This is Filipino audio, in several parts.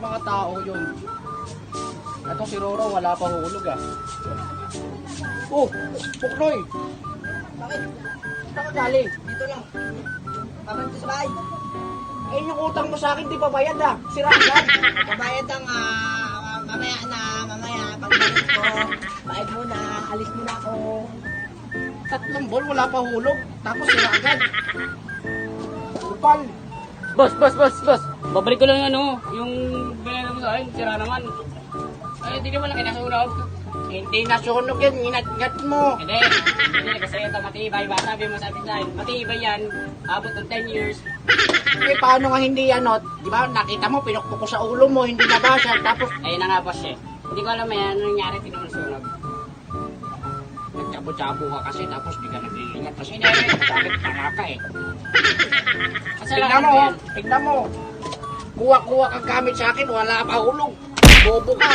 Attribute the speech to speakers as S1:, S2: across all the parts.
S1: mga tao yun. Ito si Roro, wala pa hulog ah. Oh, Puknoy!
S2: Bakit?
S1: Saan ka galing?
S2: Dito lang. Papunta sa bahay.
S1: Eh, yung utang mo sa akin, di pa bayad ah. Sira agad.
S2: Kabayad ang mamaya na, mamaya. Pagbalik ko, bayad mo na, alis mo na ako.
S1: 3 buwan, wala pa hulog. Tapos sira agad. Upal.
S3: Boss. Babalik ko lang yung binayad mo sa akin, sira naman. Ay, hindi naman lang kinasunog.
S1: Hindi nasunog yan, inat-ngat mo.
S3: Hindi kasi ito matibay ba? Sabi mo sa akin sa akin, matibay yan, abot ng 10 years.
S1: Eh, paano nga hindi ano? Di ba, nakita mo, pinukpok ko sa ulo mo, hindi nabasa. Tapos,
S3: Ayun na nga boss eh. Hindi ko alam yan, anong nangyari, tinulsunog.
S1: nagtsabo-tsabo ka kasi, tapos di ka naglilingat. Kasi hindi, bakit tanga ka eh. Tignan mo, tignan mo. Kuha-kuha kang gamit sa akin, wala pa hulog. Bobo ka.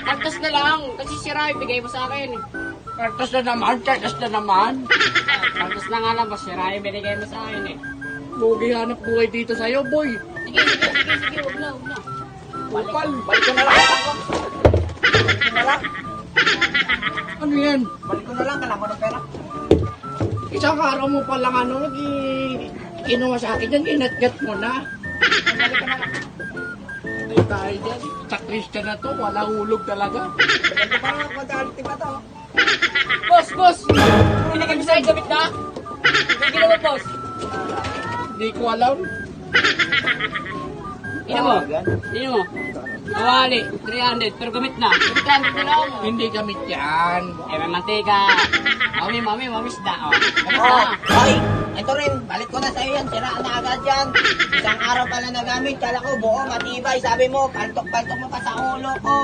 S3: Kaltas na lang, kasi sira, ibigay mo sa akin.
S1: Kartas na naman, kartas na naman.
S3: Kaltas na nga lang boss, sira, ibigay mo sa akin eh.
S1: Lugi hanap buhay dito sa'yo, boy.
S3: Sige, huwag na.
S1: Upal, balik ko na lang. Balik ko na lang. Ano yan?
S2: Balik ko na lang, kailangan ko ng pera.
S1: Isang araw mo pa lang ano, kinuha sa akin yan, inat-gat mo na.
S2: Balik ko na lang.
S1: Hindi tayo dyan. Sa Christian na to, wala hulog talaga.
S2: Balik ko pa lang, mag-aaliti pa to.
S3: Boss! Hindi kami sa'yo, gamit na? Hindi ginawa boss.
S1: Hindi ko alam.
S3: Ino mo. Nawali, 300, pero gamit na. 300 na lang.
S1: Hindi gamit yan.
S3: Eh, may mantika. Mami, isda. Oh. Gamit
S2: Oh,
S3: na.
S2: hoy! Ito rin, balik ko na sa'yo yan. Sira na agad yan. Isang araw pala nagamit. Kala ko buo, matibay. Sabi mo, paltok-paltok mo pa sa ulo ko.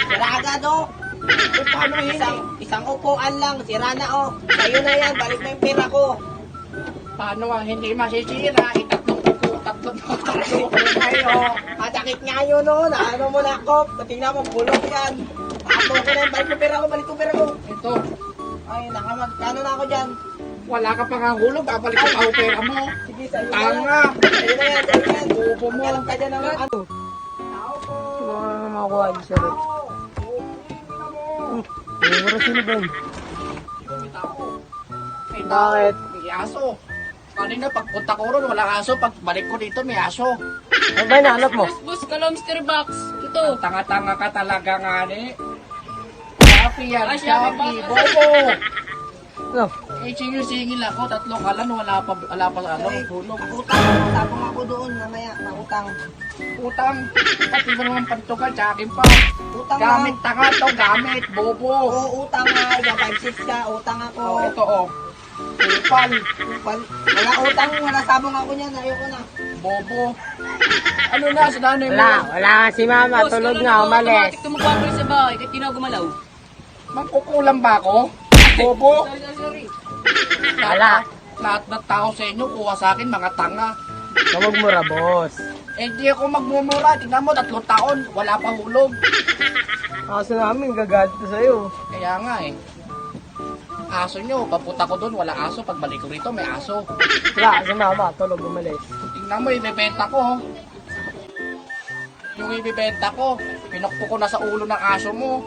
S2: Sira agad, oh.
S1: Eh, paano hindi?
S2: Isang upuan lang. Sira na, oh. Sa'yo na yan. Balik mo yung pera ko.
S1: Paano nga hindi masisira? Tatlong kayo.
S2: Madakit nga yun, oh. Naano mo na ako. Tingnan mo, bulok yan. Tapo ko na yan. Balik ko pera ko.
S1: Ito,
S2: Ay, nakamagkano na ako dyan.
S1: wala ka pa nga hulog, babalik ko pa ang pera mo.
S2: Sige, sa'yo na yan.
S1: Tanga.
S2: Sa'yo na yan, sa'yo na yan.
S1: Bobo mo.
S2: Magkalang ka dyan ng ano. Tao po.
S4: Makakuha di siya rin. Siguro sino ba yun?
S1: Eh,
S4: Bakit?
S1: may aso. Kanina pagpunta ko ron, wala aso. Pagbalik ko dito, may aso.
S4: Ano ba hinahanap mo?
S3: Boss, kala Mr. Box. Ito.
S1: Tanga-tanga ka talaga nga ni. Shopee yan,
S3: Ay, Shopee
S1: Shopee.
S3: ba?
S1: Bobo.
S4: Ano?
S1: Eh, singil-singil ako. 3 kalan, wala pa ano, hulog.
S2: Utang, tapong ako doon mamaya, utang.
S1: Utang. Pati mo naman pantukan, sa akin pa.
S2: Utang
S1: Gamit
S2: lang.
S1: tanga to, gamit. Bobo.
S2: Oo, utang nga, iba 5-6 ka, utang ako.
S1: Oh, ito oh. Upal.
S2: Wala utang, wala sabong ako niyan, ayoko na.
S1: Bobo. Ano na, sa nanay mo?
S4: Wala nga si mama.
S3: Boss,
S4: Tulog
S3: kala
S4: nga,
S3: ko
S4: umalis.
S3: automatic tumagpapalik sa bahay, kahit di na ako gumalaw.
S1: Magkukulam ba ako? Bobo.
S3: Sorry.
S4: Wala.
S1: Lahat ng tao sa inyo, kuha sa akin, mga tanga.
S4: Huwag mura, boss.
S1: Eh, di ako magmumura. Tingnan mo, 3 taon, wala pa hulog.
S4: Aso namin, gagalit na sa'yo.
S1: Kaya nga eh. Aso nyo, papunta ko doon, wala aso. Pagbalik ko rito, may aso.
S4: Wala, si mama. Tulog, umalis.
S1: Tingnan mo, ibebenta ko. Oh. Yung ibebenta ko, pinukpo ko na sa ulo ng aso mo.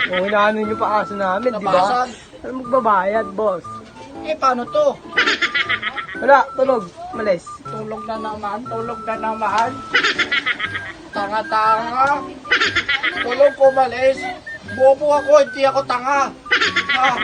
S4: Kung hinaano nyo pa aso namin, di ba?
S1: Nabasag.
S4: Ano magbabayad, boss?
S1: Eh, paano to?
S4: Wala, tulog, umalis.
S1: Tulog na naman. Tanga-tanga. Tulog ko, malis. Bobo ako, hindi ako tanga. Ah.